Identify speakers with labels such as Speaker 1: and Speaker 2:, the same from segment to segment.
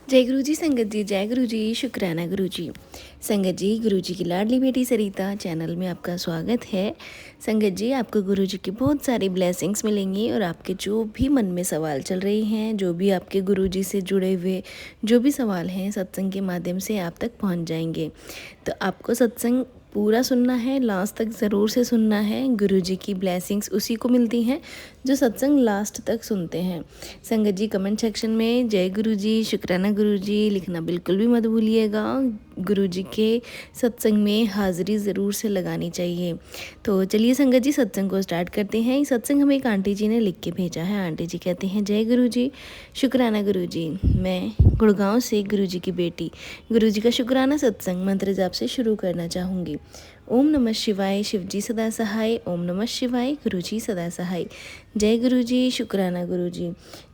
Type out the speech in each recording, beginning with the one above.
Speaker 1: जय गुरु जी संगत जी, जय गुरु जी, शुक्राना गुरु जी। संगत जी, गुरु जी की लाडली बेटी सरिता चैनल में आपका स्वागत है। संगत जी, आपको गुरु जी की बहुत सारी ब्लेसिंग्स मिलेंगी और आपके जो भी मन में सवाल चल रहे हैं, जो भी आपके गुरु जी से जुड़े हुए जो भी सवाल हैं, सत्संग के माध्यम से आप तक पहुंच जाएंगे। तो आपको सत्संग पूरा सुनना है, लास्ट तक ज़रूर से सुनना है। गुरु जी की ब्लेसिंग्स उसी को मिलती हैं जो सत्संग लास्ट तक सुनते हैं। संगत जी, कमेंट सेक्शन में जय गुरु जी, शुक्राना गुरु जी लिखना बिल्कुल भी मत भूलिएगा। गुरु जी के सत्संग में हाज़िरी ज़रूर से लगानी चाहिए। तो चलिए संगत जी, सत्संग को स्टार्ट करते हैं। ये सत्संग हमें एक आंटी जी ने लिख के भेजा है। आंटी जी कहते हैं, जय गुरु जी, शुक्राना गुरु जी। मैं गुड़गांव से गुरु जी की बेटी गुरु जी का शुक्राना सत्संग मंत्र जाप से शुरू करना चाहूँगी। ओम नमः शिवाय, शिव जी सदा सहाय। ओम नमः शिवाय, गुरु जी सदा सहाय। जय गुरु जी, शुक्राना गुरु जी।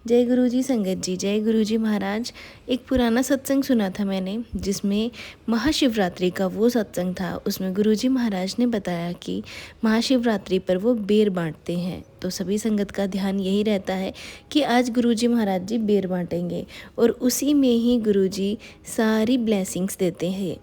Speaker 1: जय गुरु जी संगत जी, जय गुरु जी महाराज। एक पुराना सत्संग सुना था मैंने, जिसमें महाशिवरात्रि का वो सत्संग था। उसमें गुरु जी महाराज ने बताया कि महाशिवरात्रि पर वो बेर बांटते हैं। तो सभी संगत का ध्यान यही रहता है कि आज गुरु जी महाराज जी बेर बांटेंगे और उसी में ही गुरु जी सारी ब्लेसिंग्स देते हैं।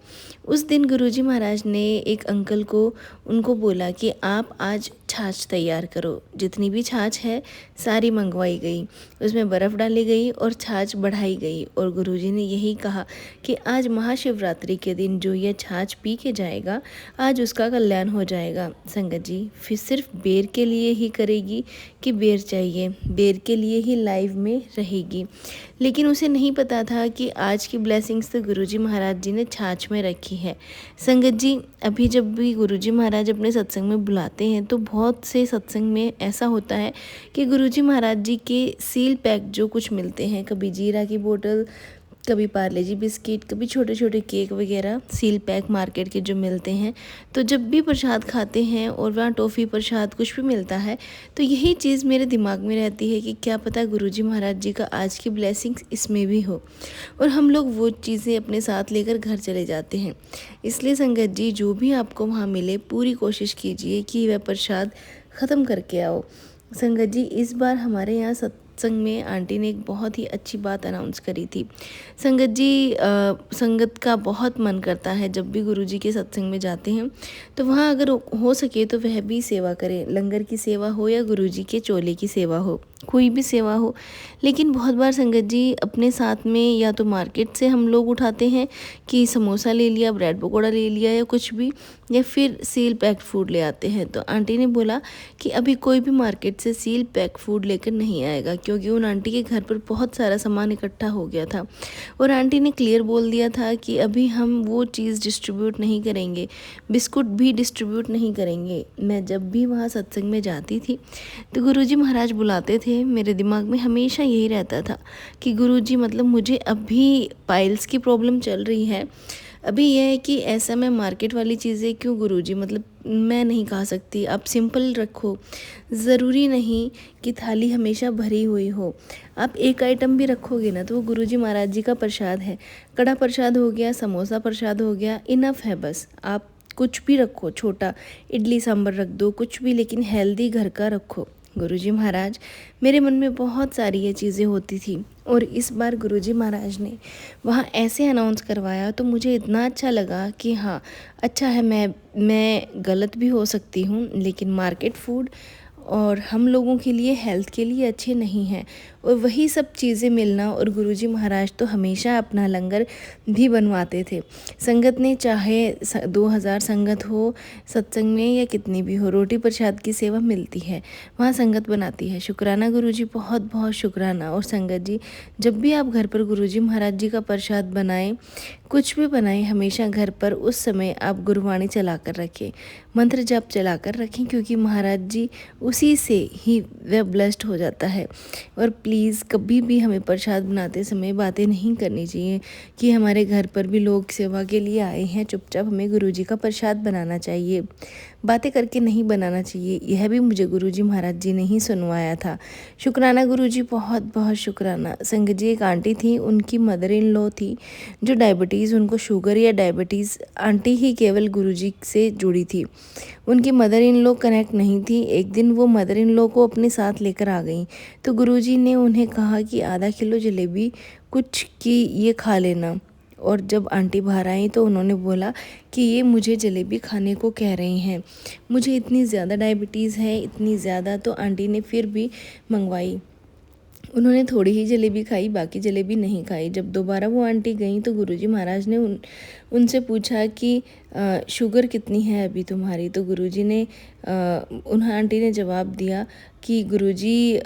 Speaker 1: उस दिन गुरु जी महाराज ने एक अंकल को उनको बोला कि आप आज छाछ तैयार करो। जितनी भी छाछ है सारी मंगवाई गई, उसमें बर्फ़ डाली गई और छाछ बढ़ाई गई। और गुरुजी ने यही कहा कि आज महाशिवरात्रि के दिन जो ये छाछ पी के जाएगा, आज उसका कल्याण हो जाएगा। संगत जी, फिर सिर्फ बेर के लिए ही करेगी कि बेर चाहिए, बेर के लिए ही लाइव में रहेगी। लेकिन उसे नहीं पता था कि आज की ब्लेसिंग्स तो गुरुजी महाराज जी ने छाछ में रखी है। संगत जी, अभी जब भी गुरुजी महाराज अपने सत्संग में बुलाते हैं तो बहुत से सत्संग में ऐसा होता है कि गुरुजी महाराज जी के सील पैक जो कुछ मिलते हैं, कभी जीरा की बोतल, कभी पार्ले जी बिस्किट, कभी छोटे छोटे केक वगैरह, सील पैक मार्केट के जो मिलते हैं, तो जब भी प्रसाद खाते हैं और वहाँ टॉफ़ी प्रसाद कुछ भी मिलता है तो यही चीज़ मेरे दिमाग में रहती है कि क्या पता गुरुजी महाराज जी का आज की ब्लेसिंग्स इसमें भी हो, और हम लोग वो चीज़ें अपने साथ लेकर घर चले जाते हैं। इसलिए संगत जी, जो भी आपको वहाँ मिले पूरी कोशिश कीजिए कि वह प्रसाद ख़त्म करके आओ। संगत जी, इस बार हमारे यहाँ सत्संग में आंटी ने एक बहुत ही अच्छी बात अनाउंस करी थी। संगत जी, संगत का बहुत मन करता है जब भी गुरुजी के सत्संग में जाते हैं तो वहाँ अगर हो सके तो वह भी सेवा करें। लंगर की सेवा हो या गुरुजी के चोले की सेवा हो, कोई भी सेवा हो। लेकिन बहुत बार संगत जी अपने साथ में या तो मार्केट से हम लोग उठाते हैं कि समोसा ले लिया, ब्रेड पकौड़ा ले लिया या कुछ भी, या फिर सील पैक्ड फूड ले आते हैं। तो आंटी ने बोला कि अभी कोई भी मार्केट से सील पैक फूड लेकर नहीं आएगा, क्योंकि उन आंटी के घर पर बहुत सारा सामान इकट्ठा हो गया था और आंटी ने क्लियर बोल दिया था कि अभी हम वो चीज़ डिस्ट्रीब्यूट नहीं करेंगे, बिस्कुट भी डिस्ट्रीब्यूट नहीं करेंगे। मैं जब भी वहाँ सत्संग में जाती थी तो गुरुजी महाराज बुलाते थे, मेरे दिमाग में हमेशा यही रहता था कि गुरुजी, मतलब मुझे अभी पाइल्स की प्रॉब्लम चल रही है, अभी यह है कि ऐसा मैं मार्केट वाली चीज़ें क्यों गुरुजी, मतलब मैं नहीं खा सकती, आप सिंपल रखो। ज़रूरी नहीं कि थाली हमेशा भरी हुई हो, आप एक आइटम भी रखोगे ना तो वो गुरुजी महाराज जी का प्रसाद है। कड़ा प्रसाद हो गया, समोसा प्रसाद हो गया, इनफ है। बस आप कुछ भी रखो, छोटा इडली सांभर रख दो, कुछ भी, लेकिन हेल्दी घर का रखो। गुरुजी महाराज, मेरे मन में बहुत सारी ये चीज़ें होती थी और इस बार गुरुजी महाराज ने वहाँ ऐसे अनाउंस करवाया तो मुझे इतना अच्छा लगा कि हाँ, अच्छा है, मैं गलत भी हो सकती हूँ, लेकिन मार्केट फूड और हम लोगों के लिए, हेल्थ के लिए अच्छे नहीं हैं, और वही सब चीज़ें मिलना। और गुरुजी महाराज तो हमेशा अपना लंगर भी बनवाते थे। संगत ने चाहे 2000 संगत हो सत्संग में या कितनी भी हो, रोटी प्रसाद की सेवा मिलती है, वहाँ संगत बनाती है। शुक्राना गुरुजी, बहुत बहुत शुक्राना। और संगत जी, जब भी आप घर पर गुरुजी महाराज जी का प्रसाद बनाएं, कुछ भी बनाएं, हमेशा घर पर उस समय आप गुरुवाणी चला कर रखें, मंत्र जाप चला कर रखें, क्योंकि महाराज जी उसी से ही वह ब्लेस्ड हो जाता है। और प्लीज़ कभी भी हमें प्रसाद बनाते समय बातें नहीं करनी चाहिए कि हमारे घर पर भी लोग सेवा के लिए आए हैं, चुपचाप हमें गुरुजी का प्रसाद बनाना चाहिए, बातें करके नहीं बनाना चाहिए। यह भी मुझे गुरुजी महाराज जी ने ही सुनवाया था। शुक्राना गुरुजी, बहुत बहुत शुक्राना। संगत जी, एक आंटी थी, उनकी मदर इन लॉ थी जो डायबिटीज़, उनको शुगर या डायबिटीज़, आंटी ही केवल गुरुजी से जुड़ी थी, उनकी मदर इन लॉ कनेक्ट नहीं थी। एक दिन वो मदर इन लॉ को अपने साथ लेकर आ गई तो गुरुजी ने उन्हें कहा कि आधा किलो जलेबी कुछ कि ये खा लेना। और जब आंटी बाहर आई तो उन्होंने बोला कि ये मुझे जलेबी खाने को कह रही हैं। मुझे इतनी ज़्यादा डायबिटीज़ है, इतनी ज़्यादा, तो आंटी ने फिर भी मंगवाई। उन्होंने थोड़ी ही जलेबी खाई, बाकी जलेबी नहीं खाई। जब दोबारा वो आंटी गई तो गुरुजी महाराज ने उनसे पूछा कि शुगर कितनी है अभी तुम्हारी। तो गुरुजी ने उन आंटी ने जवाब दिया कि गुरुजी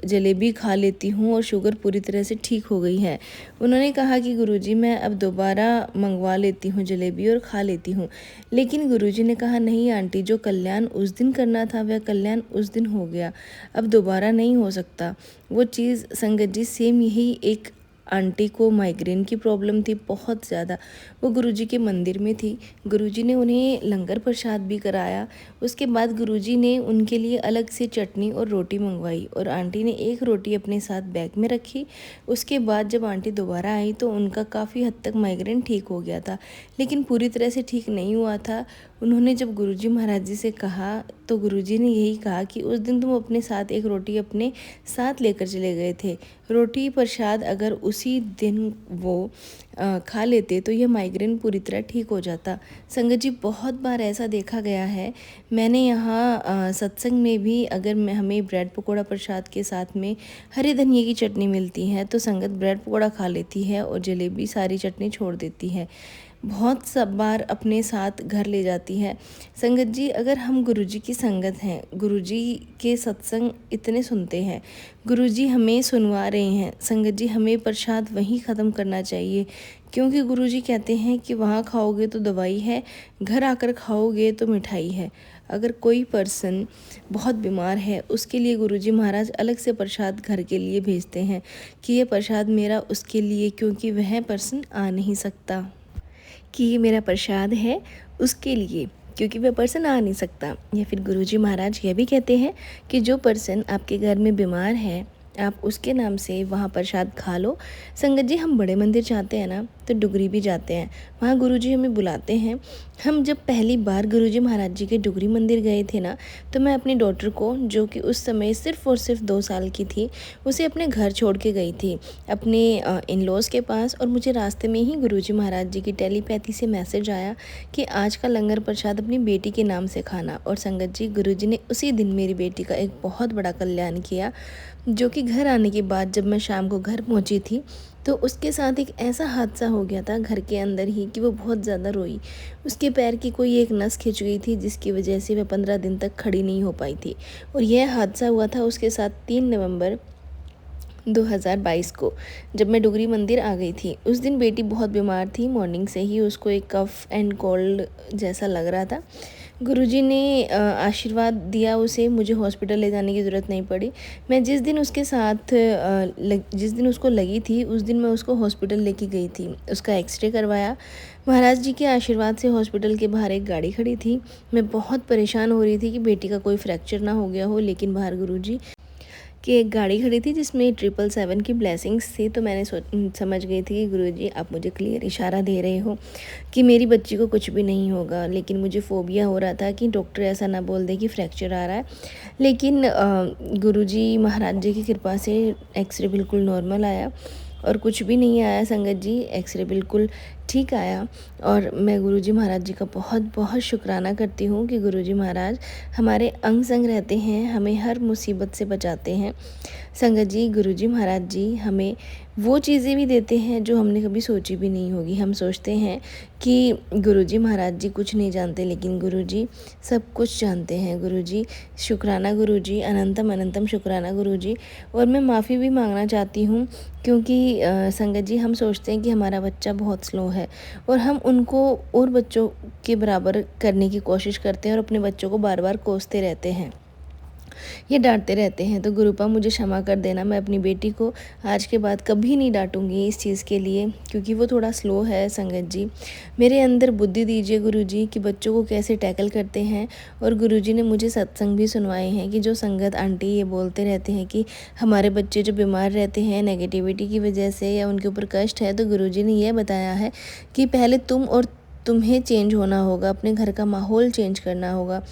Speaker 1: जलेबी खा लेती हूँ और शुगर पूरी तरह से ठीक हो गई है। उन्होंने कहा कि गुरुजी मैं अब दोबारा मंगवा लेती हूँ जलेबी और खा लेती हूँ। लेकिन गुरुजी ने कहा नहीं आंटी, जो कल्याण उस दिन करना था वह कल्याण उस दिन हो गया, अब दोबारा नहीं हो सकता। वो चीज़ संगत जी सेम यही एक आंटी को माइग्रेन की प्रॉब्लम थी बहुत ज़्यादा। वो गुरुजी के मंदिर में थी, गुरुजी ने उन्हें लंगर प्रसाद भी कराया। उसके बाद गुरुजी ने उनके लिए अलग से चटनी और रोटी मंगवाई और आंटी ने एक रोटी अपने साथ बैग में रखी। उसके बाद जब आंटी दोबारा आई तो उनका काफ़ी हद तक माइग्रेन ठीक हो गया था, लेकिन पूरी तरह से ठीक नहीं हुआ था। उन्होंने जब गुरुजी महाराज जी से कहा तो गुरुजी ने यही कहा कि उस दिन तुम अपने साथ एक रोटी अपने साथ लेकर चले गए थे। रोटी प्रसाद अगर उसी दिन वो खा लेते तो यह माइग्रेन पूरी तरह ठीक हो जाता। संगत जी बहुत बार ऐसा देखा गया है। मैंने यहाँ सत्संग में भी अगर हमें ब्रेड पकौड़ा प्रसाद के साथ में हरे धनिए की चटनी मिलती है तो संगत ब्रेड पकौड़ा खा लेती है और जलेबी सारी चटनी छोड़ देती है। बहुत सब बार अपने साथ घर ले जाती है। संगत जी अगर हम गुरुजी की संगत हैं, गुरुजी के सत्संग इतने सुनते हैं, गुरुजी हमें सुनवा रहे हैं, संगत जी हमें प्रसाद वहीं ख़त्म करना चाहिए। क्योंकि गुरुजी कहते हैं कि वहाँ खाओगे तो दवाई है, घर आकर खाओगे तो मिठाई है। अगर कोई पर्सन बहुत बीमार है उसके लिए गुरुजी महाराज अलग से प्रसाद घर के लिए भेजते हैं कि ये प्रसाद मेरा उसके लिए, क्योंकि वह पर्सन आ नहीं सकता, कि ये मेरा प्रसाद है उसके लिए, क्योंकि वह पर्सन आ नहीं सकता। या फिर गुरुजी महाराज यह भी कहते हैं कि जो पर्सन आपके घर में बीमार है आप उसके नाम से वहाँ प्रसाद खा लो। संगत जी हम बड़े मंदिर जाते हैं ना तो डुगरी भी जाते हैं, वहाँ गुरुजी हमें बुलाते हैं। हम जब पहली बार गुरुजी महाराज जी के डुगरी मंदिर गए थे ना तो मैं अपनी डॉटर को, जो कि उस समय सिर्फ़ और सिर्फ 2 साल की थी, उसे अपने घर छोड़ के गई थी अपने इन लॉज़ के पास। और मुझे रास्ते में ही गुरुजी महाराज जी की टेलीपैथी से मैसेज आया कि आज का लंगर प्रसाद अपनी बेटी के नाम से खाना। और संगत जी गुरुजी ने उसी दिन मेरी बेटी का एक बहुत बड़ा कल्याण किया, जो कि घर आने के बाद जब मैं शाम को घर पहुंची थी तो उसके साथ एक ऐसा हादसा हो गया था घर के अंदर ही कि वो बहुत ज़्यादा रोई। उसके पैर की कोई एक नस खिंच गई थी जिसकी वजह से वह 15 दिन तक खड़ी नहीं हो पाई थी। और यह हादसा हुआ था उसके साथ 3 नवंबर 2022 को, जब मैं डुगरी मंदिर आ गई थी। उस दिन बेटी बहुत बीमार थी, मॉर्निंग से ही उसको एक कफ एंड कोल्ड जैसा लग रहा था। गुरुजी ने आशीर्वाद दिया उसे, मुझे हॉस्पिटल ले जाने की ज़रूरत नहीं पड़ी। मैं जिस दिन उसके साथ जिस दिन उसको लगी थी उस दिन मैं उसको हॉस्पिटल लेके गई थी, उसका एक्सरे करवाया। महाराज जी के आशीर्वाद से हॉस्पिटल के बाहर एक गाड़ी खड़ी थी। मैं बहुत परेशान हो रही थी कि बेटी का कोई फ्रैक्चर ना हो गया हो, लेकिन बाहर गुरुजी कि एक गाड़ी खड़ी थी जिसमें 777 की ब्लेसिंग्स थी। तो मैंने समझ गई थी कि गुरुजी आप मुझे क्लियर इशारा दे रहे हो कि मेरी बच्ची को कुछ भी नहीं होगा। लेकिन मुझे फोबिया हो रहा था कि डॉक्टर ऐसा ना बोल दे कि फ्रैक्चर आ रहा है। लेकिन गुरुजी महाराज जी की कृपा से एक्सरे बिल्कुल नॉर्मल आया और कुछ भी नहीं आया। संगत जी एक्सरे बिल्कुल ठीक आया। और मैं गुरुजी महाराज जी का बहुत बहुत शुक्राना करती हूँ कि गुरुजी महाराज हमारे अंग संग रहते हैं, हमें हर मुसीबत से बचाते हैं। संगत जी गुरुजी महाराज जी हमें वो चीज़ें भी देते हैं जो हमने कभी सोची भी नहीं होगी। हम सोचते हैं कि गुरुजी महाराज जी कुछ नहीं जानते, लेकिन गुरुजी सब कुछ जानते हैं। गुरुजी शुक्राना, गुरुजी अनंतम अनंतम शुक्राना गुरुजी। और मैं माफ़ी भी मांगना चाहती हूँ क्योंकि संगत जी हम सोचते हैं कि हमारा बच्चा बहुत स्लो है और हम उनको और बच्चों के बराबर करने की कोशिश करते हैं और अपने बच्चों को बार बार कोसते रहते हैं, ये डांटते रहते हैं। तो गुरुपा मुझे क्षमा कर देना, मैं अपनी बेटी को आज के बाद कभी नहीं डांटूंगी इस चीज़ के लिए, क्योंकि वो थोड़ा स्लो है। संगत जी मेरे अंदर बुद्धि दीजिए गुरुजी कि बच्चों को कैसे टैकल करते हैं। और गुरुजी ने मुझे सत्संग भी सुनवाए हैं कि जो संगत आंटी ये बोलते रहते हैं कि हमारे बच्चे जो बीमार रहते हैं नेगेटिविटी की वजह से या उनके ऊपर कष्ट है, तो गुरुजी ने यह बताया है कि पहले तुम और तुम्हें चेंज होना होगा, अपने घर का माहौल चेंज करना होगा।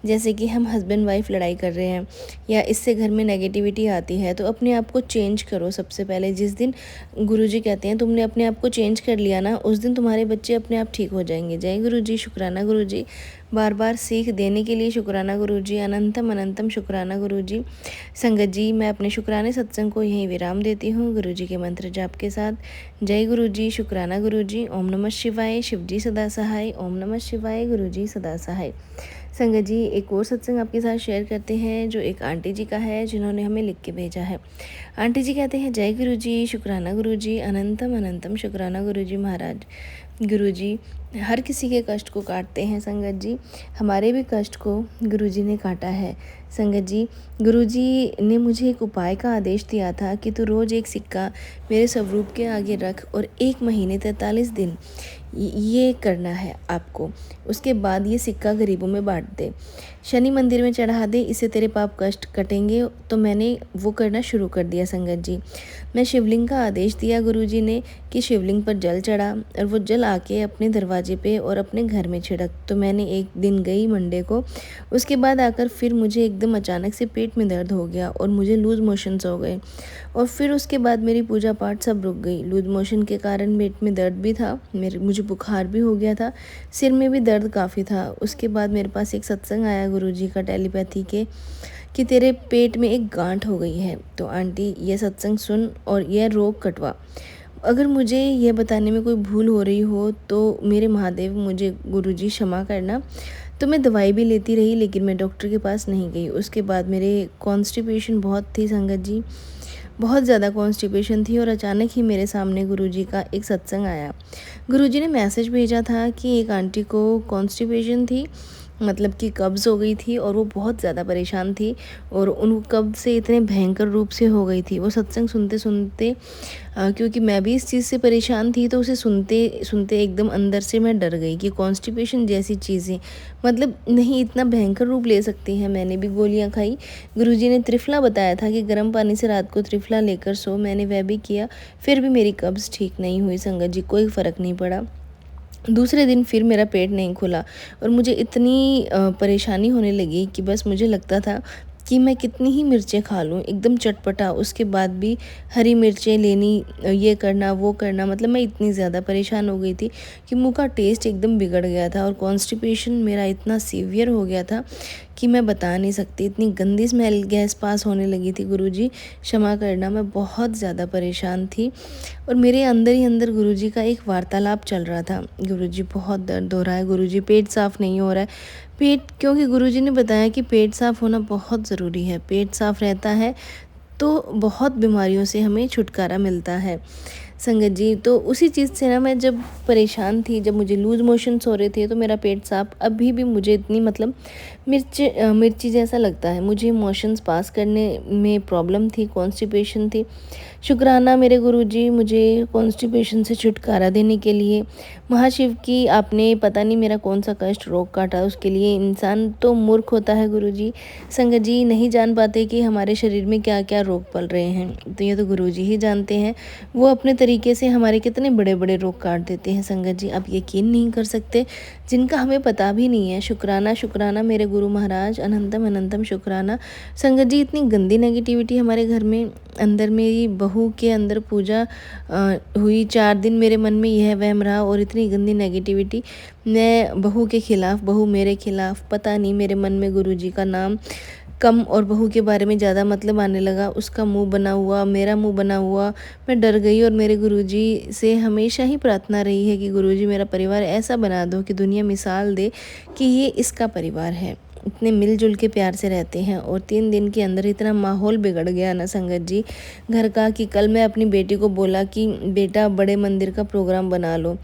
Speaker 1: जैसे कि हम हस्बैंड वाइफ लड़ाई कर रहे हैं या इससे घर में नेगेटिविटी आती है, तो अपने आप को चेंज करो सबसे पहले। जिस दिन गुरुजी कहते हैं तुमने अपने आप को चेंज कर लिया ना, उस दिन तुम्हारे बच्चे अपने आप ठीक हो जाएंगे। जय गुरुजी, शुक्राना गुरुजी, बार बार सीख देने के लिए शुक्राना गुरुजी, अनंतम अनंतम शुक्राना गुरुजी। संगत जी, मैं अपने शुक्राने सत्संग को यहीं विराम देती हूँ गुरुजी के मंत्र जाप के साथ। जय गुरुजी, शुक्राना गुरुजी, ओम नमः शिवाय, शिवजी सदा सहाय, ओम नमः शिवाय, गुरुजी सदा सहाय। संगत जी, एक और सत्संग आपके साथ शेयर करते हैं जो एक आंटी जी का है, जिन्होंने हमें लिख के भेजा है। आंटी जी कहते हैं, जय गुरुजी, शुक्राना गुरुजी, अनंतम अनंतम शुक्राना गुरुजी महाराज। गुरुजी हर किसी के कष्ट को काटते हैं संगत जी, हमारे भी कष्ट को गुरुजी ने काटा है। संगत जी, गुरुजी ने मुझे एक उपाय का आदेश दिया था कि तू रोज़ एक सिक्का मेरे स्वरूप के आगे रख और 1 महीने 43 दिन ये करना है आपको। उसके बाद ये सिक्का गरीबों में बांट दे, शनि मंदिर में चढ़ा दे, इससे तेरे पाप कष्ट कटेंगे। तो मैंने वो करना शुरू कर दिया संगत जी। मैं शिवलिंग का आदेश दिया गुरुजी ने कि शिवलिंग पर जल चढ़ा और वो जल आके अपने दरवाजे पे और अपने घर में छिड़क। तो मैंने एक दिन गई मंडे को, उसके बाद आकर फिर मुझे एकदम अचानक से पेट में दर्द हो गया और मुझे लूज़ मोशंस हो गए और फिर उसके बाद मेरी पूजा पाठ सब रुक गई। लूज़ मोशन के कारण पेट में दर्द भी था, मुझे बुखार भी हो गया था, सिर में भी दर्द काफ़ी था। उसके बाद मेरे पास एक सत्संग आया गुरुजी का टेलीपैथी के कि तेरे पेट में एक गांठ हो गई है, तो आंटी ये सत्संग सुन और यह रोग कटवा। अगर मुझे यह बताने में कोई भूल हो रही हो तो मेरे महादेव मुझे गुरुजी क्षमा करना। तो मैं दवाई भी लेती रही लेकिन मैं डॉक्टर के पास नहीं गई। उसके बाद मेरे कॉन्स्टिपेशन बहुत थी संगत जी, बहुत ज़्यादा कॉन्स्टिपेशन थी और अचानक ही मेरे सामने गुरुजी का एक सत्संग आया। गुरुजी ने मैसेज भेजा था कि एक आंटी को कॉन्स्टिपेशन थी, मतलब कि कब्ज़ हो गई थी और वो बहुत ज़्यादा परेशान थी और उन कब्ज़ से इतने भयंकर रूप से हो गई थी। वो सत्संग सुनते सुनते क्योंकि मैं भी इस चीज़ से परेशान थी, तो उसे सुनते सुनते एकदम अंदर से मैं डर गई कि कॉन्स्टिपेशन जैसी चीज़ें मतलब नहीं इतना भयंकर रूप ले सकती हैं। मैंने भी गोलियां खाई। गुरुजी ने त्रिफला बताया था कि गर्म पानी से रात को त्रिफला लेकर सो, मैंने वह भी किया, फिर भी मेरी कब्ज़ ठीक नहीं हुई संगत जी, कोई फ़र्क नहीं पड़ा। दूसरे दिन फिर मेरा पेट नहीं खुला और मुझे इतनी परेशानी होने लगी कि बस मुझे लगता था कि मैं कितनी ही मिर्चें खा लूँ, एकदम चटपटा। उसके बाद भी हरी मिर्चें लेनी, ये करना वो करना, मतलब मैं इतनी ज़्यादा परेशान हो गई थी कि मुंह का टेस्ट एकदम बिगड़ गया था और कॉन्स्टिपेशन मेरा इतना सीवियर हो गया था कि मैं बता नहीं सकती। इतनी गंदी स्मेल गैस पास होने लगी थी। गुरुजी क्षमा करना, मैं बहुत ज़्यादा परेशान थी और मेरे अंदर ही अंदर गुरुजी का एक वार्तालाप चल रहा था। गुरुजी बहुत दर्द हो रहा है, गुरुजी पेट साफ़ नहीं हो रहा है। पेट, क्योंकि गुरुजी ने बताया कि पेट साफ़ होना बहुत ज़रूरी है, पेट साफ़ रहता है तो बहुत बीमारियों से हमें छुटकारा मिलता है संगत जी। तो उसी चीज़ से ना मैं जब परेशान थी, जब मुझे लूज़ मोशंस हो रहे थे तो मेरा पेट साफ, अभी भी मुझे इतनी मतलब मिर्ची जैसा लगता है, मुझे मोशंस पास करने में प्रॉब्लम थी, कॉन्स्टिपेशन थी। शुक्राना मेरे गुरुजी मुझे कॉन्स्टिपेशन से छुटकारा देने के लिए। महाशिव की आपने पता नहीं मेरा कौन सा कष्ट रोग काटा, उसके लिए इंसान तो मूर्ख होता है गुरुजी। संगत जी नहीं जान पाते कि हमारे शरीर में क्या क्या रोग पल रहे हैं, तो ये तो गुरुजी ही जानते हैं। वो अपने तरीके से हमारे कितने बड़े बड़े रोग काट देते हैं संगत जी, आप यकीन नहीं कर सकते, जिनका हमें पता भी नहीं है। शुक्राना शुक्राना मेरे गुरु महाराज, अनंतम अनंतम शुक्राना। संगत जी इतनी गंदी नेगेटिविटी हमारे घर में, अंदर मेरी बहू के अंदर पूजा हुई 4 दिन, मेरे मन में यह वहम रहा और इतनी गंदी नेगेटिविटी, मैं बहू के खिलाफ, बहू मेरे खिलाफ, पता नहीं मेरे मन में गुरुजी का नाम कम और बहू के बारे में ज़्यादा मतलब आने लगा। उसका मुंह बना हुआ, मेरा मुंह बना हुआ, मैं डर गई और मेरे गुरुजी से हमेशा ही प्रार्थना रही है कि गुरुजी मेरा परिवार ऐसा बना दो कि दुनिया मिसाल दे कि ये इसका परिवार है। इतने मिलजुल के प्यार से रहते हैं और 3 दिन के अंदर इतना माहौल बिगड़ गया ना संगत जी घर का, कि कल मैं अपनी बेटी को बोला कि बेटा बड़े मंदिर का प्रोग्राम बना लो।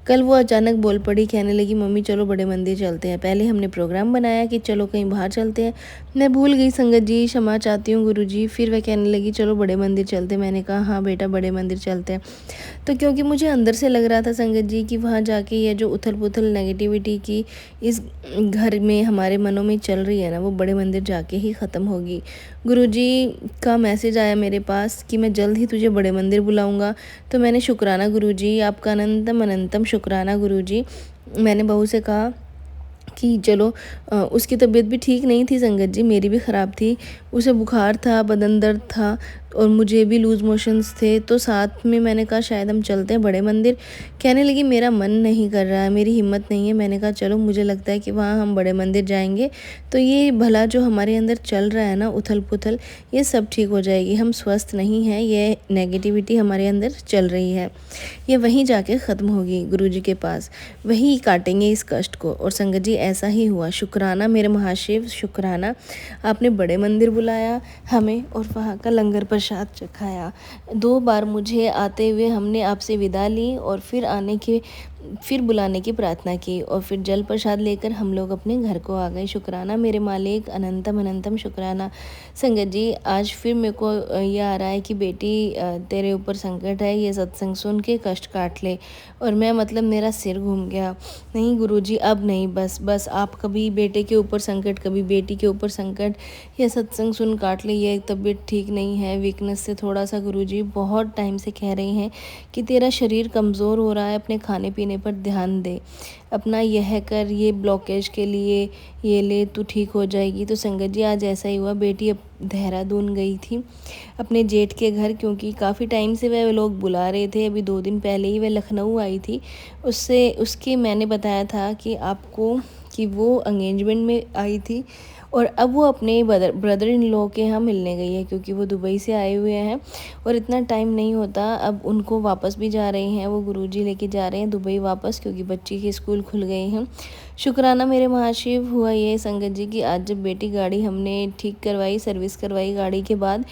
Speaker 1: कल वो अचानक बोल पड़ी, कहने लगी मम्मी चलो बड़े मंदिर चलते हैं। पहले हमने प्रोग्राम बनाया कि चलो कहीं बाहर चलते हैं, मैं भूल गई संगत जी, क्षमा चाहती हूँ गुरुजी। फिर वह कहने लगी चलो बड़े मंदिर चलते हैं। मैंने कहा हाँ बेटा बड़े मंदिर चलते हैं। तो क्योंकि मुझे अंदर से लग रहा था संगत जी कि वहाँ जाके ये जो उथल पुथल नेगेटिविटी की इस घर में हमारे मनों में चल रही है ना, वो बड़े मंदिर जाके ही ख़त्म होगी। गुरुजी का मैसेज आया मेरे पास कि मैं जल्द ही तुझे बड़े मंदिर बुलाऊंगा। तो मैंने शुक्राना गुरुजी, आपका अनंतम अनंतम शुक्राना गुरुजी। मैंने बहू से कहा कि चलो उसकी तबीयत भी ठीक नहीं थी संगत जी, मेरी भी ख़राब थी। उसे बुखार था, बदन दर्द था और मुझे भी लूज़ मोशंस थे। तो साथ में मैंने कहा शायद हम चलते हैं बड़े मंदिर। कहने लगी मेरा मन नहीं कर रहा है, मेरी हिम्मत नहीं है। मैंने कहा चलो, मुझे लगता है कि वहाँ हम बड़े मंदिर जाएंगे तो ये भला जो हमारे अंदर चल रहा है ना, उथल पुथल, ये सब ठीक हो जाएगी। हम स्वस्थ नहीं हैं, ये नेगेटिविटी हमारे अंदर चल रही है, ये वहीं जाके ख़त्म होगी गुरुजी के पास, वहीं काटेंगे इस कष्ट को। और संगत जी ऐसा ही हुआ। शुक्राना मेरे महाशिव, शुक्राना आपने बड़े मंदिर बुलाया हमें और वहाँ का लंगर प्रसाद चखाया। 2 बार मुझे आते हुए हमने आपसे विदा ली और फिर बुलाने की प्रार्थना की और फिर जल प्रसाद लेकर हम लोग अपने घर को आ गए। शुक्राना मेरे मालिक, अनंतम अनंतम शुक्राना। संगत जी आज फिर मेरे को ये आ रहा है कि बेटी तेरे ऊपर संकट है, ये सत्संग सुन के कष्ट काट ले। और मैं मतलब मेरा सिर घूम गया। नहीं गुरुजी, अब नहीं, बस आप कभी बेटे के ऊपर संकट, कभी बेटी के ऊपर संकट, ये सत्संग सुन काट ले। ये तबीयत ठीक नहीं है, वीकनेस से थोड़ा सा गुरुजी बहुत टाइम से कह रही हैं कि तेरा शरीर कमज़ोर हो रहा है, अपने खाने पीने पर ध्यान दे, अपना यह कर, ये ब्लॉकेज के लिए ये ले, तू ठीक हो जाएगी। तो संगत जी आज ऐसा ही हुआ। बेटी अब देहरादून गई थी अपने जेठ के घर, क्योंकि काफ़ी टाइम से वह लोग बुला रहे थे। अभी 2 दिन पहले ही वह लखनऊ आई थी। उसके मैंने बताया था कि आपको कि वो एंगेजमेंट में आई थी और अब वो अपने ब्रदर इन लॉ के यहाँ मिलने गई है, क्योंकि वो दुबई से आए हुए हैं और इतना टाइम नहीं होता। अब उनको वापस भी जा रहे हैं, वो गुरुजी लेके जा रहे हैं दुबई वापस, क्योंकि बच्ची के स्कूल खुल गए हैं। शुक्राना मेरे महाशिव। हुआ ये संगत जी कि आज जब बेटी गाड़ी हमने ठीक करवाई, सर्विस करवाई गाड़ी के बाद,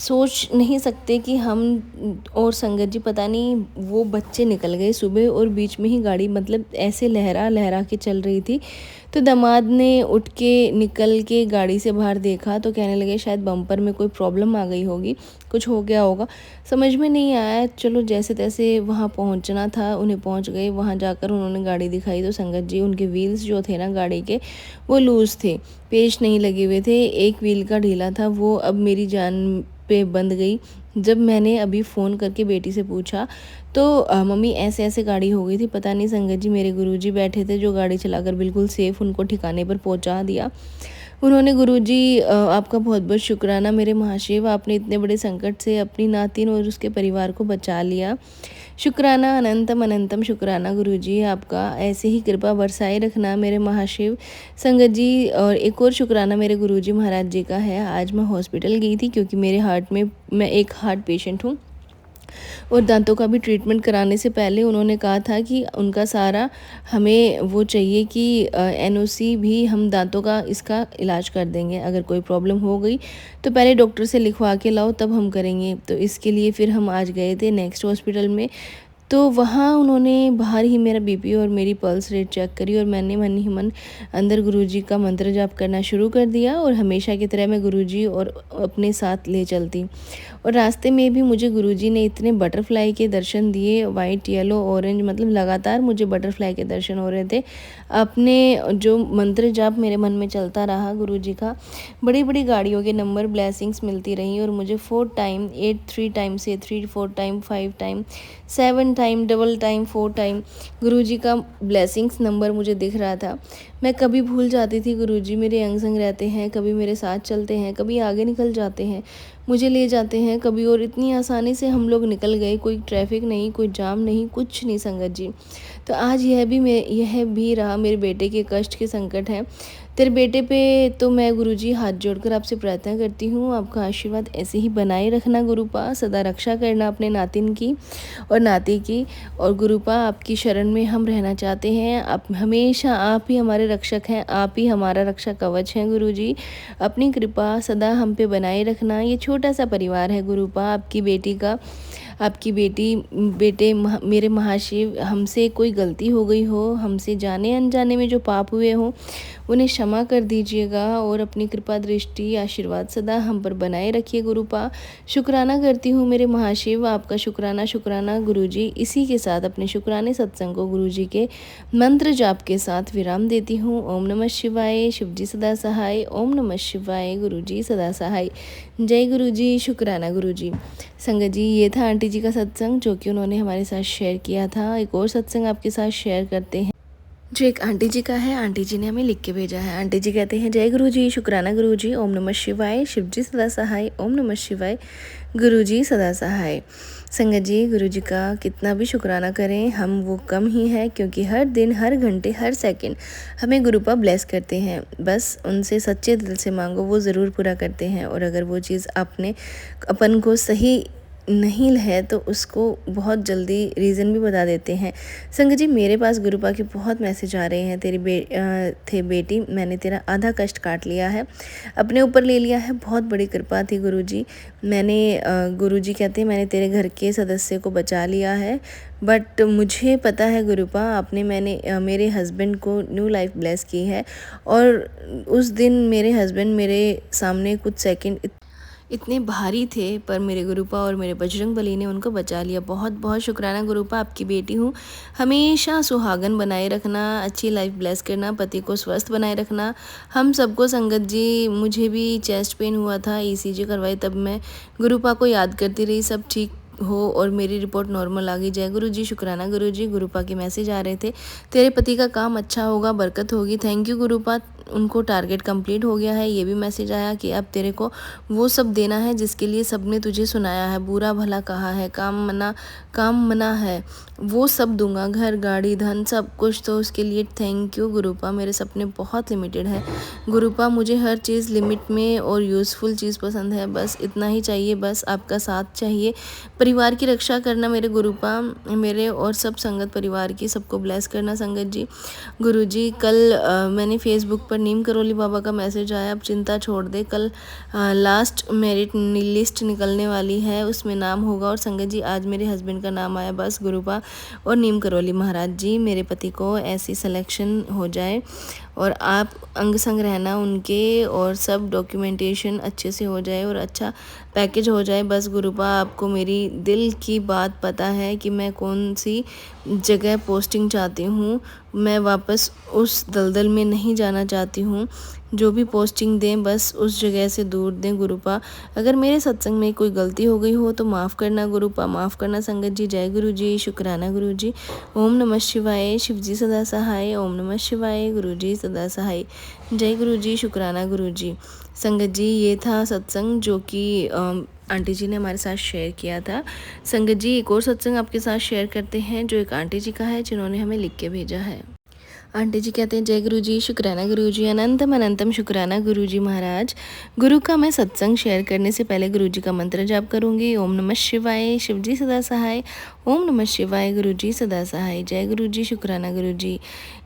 Speaker 1: सोच नहीं सकते कि हम और संगत जी पता नहीं वो बच्चे निकल गए सुबह और बीच में ही गाड़ी मतलब ऐसे लहरा लहरा के चल रही थी। तो दामाद ने उठ के निकल के गाड़ी से बाहर देखा तो कहने लगे शायद बम्पर में कोई प्रॉब्लम आ गई होगी, कुछ हो गया होगा। समझ में नहीं आया, चलो जैसे तैसे वहाँ पहुँचना था, उन्हें पहुँच गए। वहाँ जाकर उन्होंने गाड़ी दिखाई तो संगत जी उनके व्हील्स जो थे ना गाड़ी के, वो लूज़ थे, पेच नहीं लगे हुए थे, एक व्हील का ढीला था। वो अब मेरी जान पे बंद गई। जब मैंने अभी फ़ोन करके बेटी से पूछा तो मम्मी ऐसे ऐसे गाड़ी हो गई थी, पता नहीं संगत जी मेरे गुरुजी बैठे थे जो गाड़ी चलाकर बिल्कुल सेफ़ उनको ठिकाने पर पहुंचा दिया। उन्होंने गुरुजी आपका बहुत बहुत शुक्राना मेरे महाशिव, आपने इतने बड़े संकट से अपनी नातिन और उसके परिवार को बचा लिया। शुक्राना अनंतम अनंतम शुक्राना गुरुजी, आपका ऐसे ही कृपा बरसाए रखना मेरे महाशिव। संगत जी और एक और शुक्राना मेरे गुरुजी महाराज जी का है। आज मैं हॉस्पिटल गई थी क्योंकि मेरे हार्ट में, मैं एक हार्ट पेशेंट हूँ और दांतों का भी ट्रीटमेंट कराने से पहले उन्होंने कहा था कि उनका सारा हमें वो चाहिए कि एनओसी भी हम दांतों का इसका इलाज कर देंगे, अगर कोई प्रॉब्लम हो गई तो पहले डॉक्टर से लिखवा के लाओ तब हम करेंगे। तो इसके लिए फिर हम आज गए थे नेक्स्ट हॉस्पिटल में। तो वहाँ उन्होंने बाहर ही मेरा बीपी और मेरी पल्स रेट चेक करी और मैंने मन ही मन अंदर गुरुजी का मंत्र जाप करना शुरू कर दिया और हमेशा की तरह मैं गुरुजी और अपने साथ ले चलती। और रास्ते में भी मुझे गुरुजी ने इतने बटरफ्लाई के दर्शन दिए, वाइट येलो ऑरेंज, मतलब लगातार मुझे बटरफ्लाई के दर्शन हो रहे थे। अपने जो मंत्र जाप मेरे मन में चलता रहा गुरुजी का, बड़ी बड़ी गाड़ियों के नंबर ब्लेसिंग्स मिलती रही और मुझे 4 टाइम 8 3 टाइम से 3 4 time 5 time 7 time double time 4 time Guruji का ब्लेसिंग्स नंबर मुझे दिख रहा था। मैं कभी भूल जाती थी गुरुजी मेरे अंग संग रहते हैं, कभी मेरे साथ चलते हैं, कभी आगे निकल जाते हैं, मुझे ले जाते हैं कभी, और इतनी आसानी से हम लोग निकल गए, कोई ट्रैफिक नहीं, कोई जाम नहीं, कुछ नहीं संगत जी। तो आज यह भी रहा मेरे बेटे के कष्ट के संकट हैं। तेरे बेटे पे तो मैं गुरुजी हाथ जोड़कर आपसे प्रार्थना करती हूँ, आपका आशीर्वाद ऐसे ही बनाए रखना गुरुपा, सदा रक्षा करना अपने नातिन की और नाती की। और गुरुपा आपकी शरण में हम रहना चाहते हैं, आप हमेशा, आप ही हमारे रक्षक हैं, आप ही हमारा रक्षा कवच हैं गुरुजी। अपनी कृपा सदा हम पे बनाए रखना। ये छोटा सा परिवार है गुरुपा आपकी बेटी का, आपकी बेटे मेरे महाशिव, हमसे कोई गलती हो गई हो, हमसे जाने अनजाने में जो पाप हुए हो उन्हें क्षमा कर दीजिएगा और अपनी कृपा दृष्टि आशीर्वाद सदा हम पर बनाए रखिए गुरुपा। शुक्राना करती हूँ मेरे महाशिव, आपका शुक्राना शुक्राना गुरुजी। इसी के साथ अपने शुक्राने सत्संग को गुरुजी के मंत्र जाप के साथ विराम देती हूँ। ओम नमः शिवाय, शिवजी सदा सहाय। ओम नमः शिवाय, गुरुजी सदा सहाय। जय गुरुजी, शुक्राना गुरुजी। संगत जी ये था आंटी आंटी जी का सत्संग जो कि उन्होंने हमारे साथ शेयर किया था। एक और सत्संग आपके साथ शेयर करते हैं जो एक आंटी जी का है। आंटी जी ने हमें लिख के भेजा है। आंटी जी कहते हैं, जय गुरु जी, शुक्राना गुरु जी, ओम नमः शिवाय, शिव जी सदा सहाय, ओम नमः शिवाय, गुरु जी सदा सहाय। संगत जी, गुरु जी का कितना भी शुक्राना करें हम वो कम ही है, क्योंकि हर दिन, हर घंटे, हर सेकंड हमें गुरुपा ब्लेस करते हैं। बस उनसे सच्चे दिल से मांगो, वो ज़रूर पूरा करते हैं। और अगर वो चीज़ आपने अपन को सही नहीं है तो उसको बहुत जल्दी रीज़न भी बता देते हैं। संगत जी, मेरे पास गुरुपा के बहुत मैसेज आ रहे हैं। तेरी बेटी, मैंने तेरा आधा कष्ट काट लिया है, अपने ऊपर ले लिया है, बहुत बड़ी कृपा थी गुरुजी। गुरुजी कहते हैं मैंने तेरे घर के सदस्य को बचा लिया है, बट मुझे पता है गुरुपा मैंने मेरे हस्बैंड को न्यू लाइफ ब्लेस की है। और उस दिन मेरे हस्बैंड मेरे सामने कुछ सेकंड इतने भारी थे, पर मेरे गुरुपा और मेरे बजरंग बली ने उनको बचा लिया। बहुत बहुत शुक्राना गुरुपा, आपकी बेटी हूँ। हमेशा सुहागन बनाए रखना, अच्छी लाइफ ब्लेस करना, पति को स्वस्थ बनाए रखना। हम सबको संगत जी, मुझे भी चेस्ट पेन हुआ था, ECG करवाई, तब मैं गुरुपा को याद करती रही, सब ठीक हो और मेरी रिपोर्ट नॉर्मल आ गई। जय गुरु जी, शुक्राना गुरु जी। गुरुपा के मैसेज आ रहे थे, तेरे पति का काम अच्छा होगा, बरकत होगी। थैंक यू गुरुपा, उनको टारगेट कंप्लीट हो गया है। ये भी मैसेज आया कि अब तेरे को वो सब देना है जिसके लिए सबने तुझे सुनाया है, बुरा भला कहा है, काम मना है, वो सब दूंगा, घर गाड़ी धन सब कुछ। तो उसके लिए थैंक यू गुरुपा। मेरे सपने बहुत लिमिटेड है गुरुपा, मुझे हर चीज़ लिमिट में और यूज़फुल चीज़ पसंद है, बस इतना ही चाहिए, बस आपका साथ चाहिए। परिवार की रक्षा करना मेरे गुरुपा, मेरे और सब संगत परिवार की, सबको ब्लेस करना संगत जी। गुरु जी, कल मैंने फेसबुक पर नीम करोली बाबा का मैसेज आया, अब चिंता छोड़ दे, कल लास्ट मेरिट लिस्ट निकलने वाली है, उसमें नाम होगा। और संगत जी, आज मेरे हस्बैंड का नाम आया, बस गुरुपा और नीम करोली महाराज जी, मेरे पति को ऐसी सिलेक्शन हो जाए और आप अंग संग रहना उनके, और सब डॉक्यूमेंटेशन अच्छे से हो जाए और अच्छा पैकेज हो जाए। बस गुरुपा, आपको मेरी दिल की बात पता है कि मैं कौन सी जगह पोस्टिंग चाहती हूँ। मैं वापस उस दलदल में नहीं जाना चाहती हूँ। जो भी पोस्टिंग दें बस उस जगह से दूर दें गुरुपा। अगर मेरे सत्संग में कोई गलती हो गई हो तो माफ़ करना गुरुपा, माफ़ करना संगत जी। जय गुरु जी, शुक्राना गुरु जी, ओम नमः शिवाय, शिव जी सदा सहाय, ओम नमः शिवाय, गुरु जी सदा सहाय। जय गुरु जी, शुक्राना गुरु जी। संगत जी, ये था सत्संग जो कि आंटी जी ने हमारे साथ शेयर किया था। संगत जी, एक और सत्संग आपके साथ शेयर करते हैं जो एक आंटी जी का है, जिन्होंने हमें लिख के भेजा है। आंटी जी कहते हैं, जय गुरु जी, शुक्राना गुरु जी, अनंतम अनंतम शुक्राना गुरु जी महाराज। गुरु का मैं सत्संग शेयर करने से पहले गुरु जी का मंत्र जाप करूंगी। ओम नमः शिवाय, शिव जी सदा सहाय, ओम नमः शिवाय, गुरु जी सदा सहाय। जय गुरु जी, शुक्राना गुरु जी।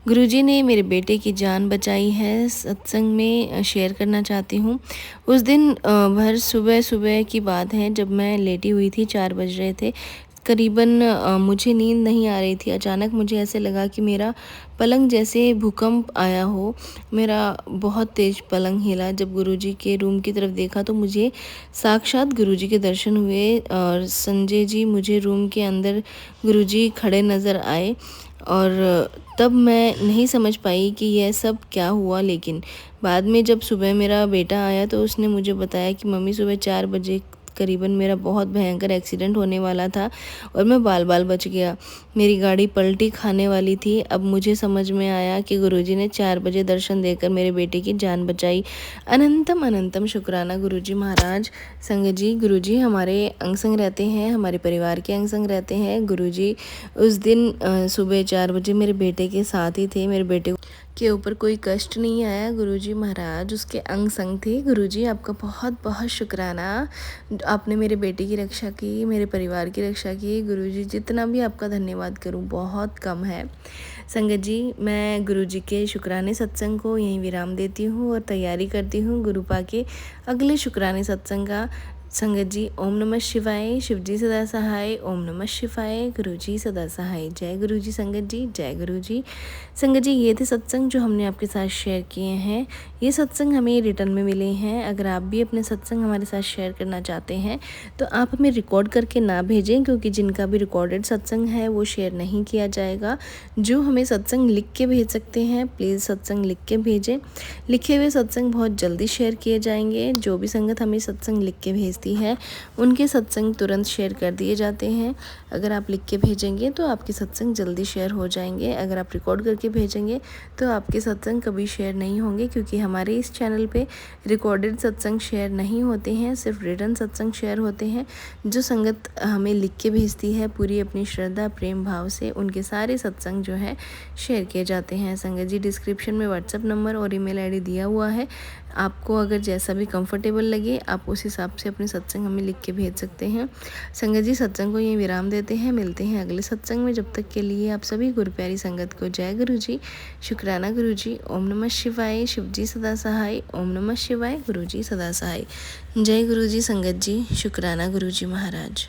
Speaker 1: गुरु जी ने मेरे बेटे की जान बचाई है, सत्संग में शेयर करना चाहती हूँ। उस दिन भर सुबह की बात है, जब मैं लेटी हुई थी, 4 बज रहे थे करीबन, मुझे नींद नहीं आ रही थी। अचानक मुझे ऐसे लगा कि मेरा पलंग जैसे भूकंप आया हो, मेरा बहुत तेज पलंग हिला। जब गुरुजी के रूम की तरफ देखा तो मुझे साक्षात गुरुजी के दर्शन हुए, और संजय जी मुझे रूम के अंदर गुरुजी खड़े नज़र आए। और तब मैं नहीं समझ पाई कि यह सब क्या हुआ, लेकिन बाद में जब सुबह मेरा बेटा आया तो उसने मुझे बताया कि मम्मी, सुबह 4 बजे करीबन मेरा बहुत भयंकर एक्सीडेंट होने वाला था और मैं बाल बाल बच गया। मेरी गाड़ी पलटी खाने वाली थी। अब मुझे समझ में आया कि गुरुजी ने 4 बजे दर्शन देकर मेरे बेटे की जान बचाई। अनंतम अनंतम शुक्राना गुरुजी महाराज। संगत जी, गुरुजी हमारे अंग संग रहते हैं, हमारे परिवार के अंग संग रहते हैं। गुरुजी उस दिन सुबह 4 बजे मेरे बेटे के साथ ही थे। मेरे बेटे के ऊपर कोई कष्ट नहीं आया। गुरुजी महाराज उसके अंग संग थे। गुरुजी, आपका बहुत बहुत शुक्राना, आपने मेरे बेटे की रक्षा की, मेरे परिवार की रक्षा की। गुरुजी, जितना भी आपका धन्यवाद करूं बहुत कम है। संगत जी, मैं गुरुजी के शुक्राने सत्संग को यहीं विराम देती हूं और तैयारी करती हूं गुरुपा के अगले शुक्राने सत्संग का। संगत जी, ओम नमः शिवाय, शिव जी सदा सहाय, ओम नमः शिवाय, गुरु जी सदा सहाय। जय गुरु जी संगत जी, जय गुरु जी। संगत जी, ये थे सत्संग जो हमने आपके साथ शेयर किए हैं। ये सत्संग हमें रिटर्न में मिले हैं। अगर आप भी अपने सत्संग हमारे साथ शेयर करना चाहते हैं तो आप हमें रिकॉर्ड करके ना भेजें, क्योंकि जिनका भी रिकॉर्डेड सत्संग है वो शेयर नहीं किया जाएगा। जो हमें सत्संग लिख के भेज सकते हैं, प्लीज़ सत्संग लिख के भेजें। लिखे हुए सत्संग बहुत जल्दी शेयर किए जाएंगे। जो भी संगत हमें सत्संग लिख के भेजते भेजती है उनके सत्संग तुरंत शेयर कर दिए जाते हैं। अगर आप लिख के भेजेंगे तो आपके सत्संग जल्दी शेयर हो जाएंगे। अगर आप रिकॉर्ड करके भेजेंगे तो आपके सत्संग कभी शेयर नहीं होंगे, क्योंकि हमारे इस चैनल पे रिकॉर्डेड सत्संग शेयर नहीं होते हैं, सिर्फ रिटन सत्संग शेयर होते हैं। जो संगत हमें लिख के भेजती है पूरी अपनी श्रद्धा प्रेम भाव से, उनके सारे सत्संग जो है शेयर किए जाते हैं। संगत जी, डिस्क्रिप्शन में व्हाट्सएप नंबर और ईमेल आईडी दिया हुआ है। आपको अगर जैसा भी कंफर्टेबल लगे आप उस हिसाब से अपने सत्संग हमें लिख के भेज सकते हैं। संगत जी, सत्संग को यहीं विराम देते हैं, मिलते हैं अगले सत्संग में। जब तक के लिए आप सभी गुरु प्यारी संगत को जय गुरु जी, शुक्राना गुरु जी, ओम नमः शिवाय, शिव जी सदा सहाय, ओम नमः शिवाय, गुरु जी सदा सहाय। जय गुरु जी संगत जी, शुक्राना गुरु जी महाराज।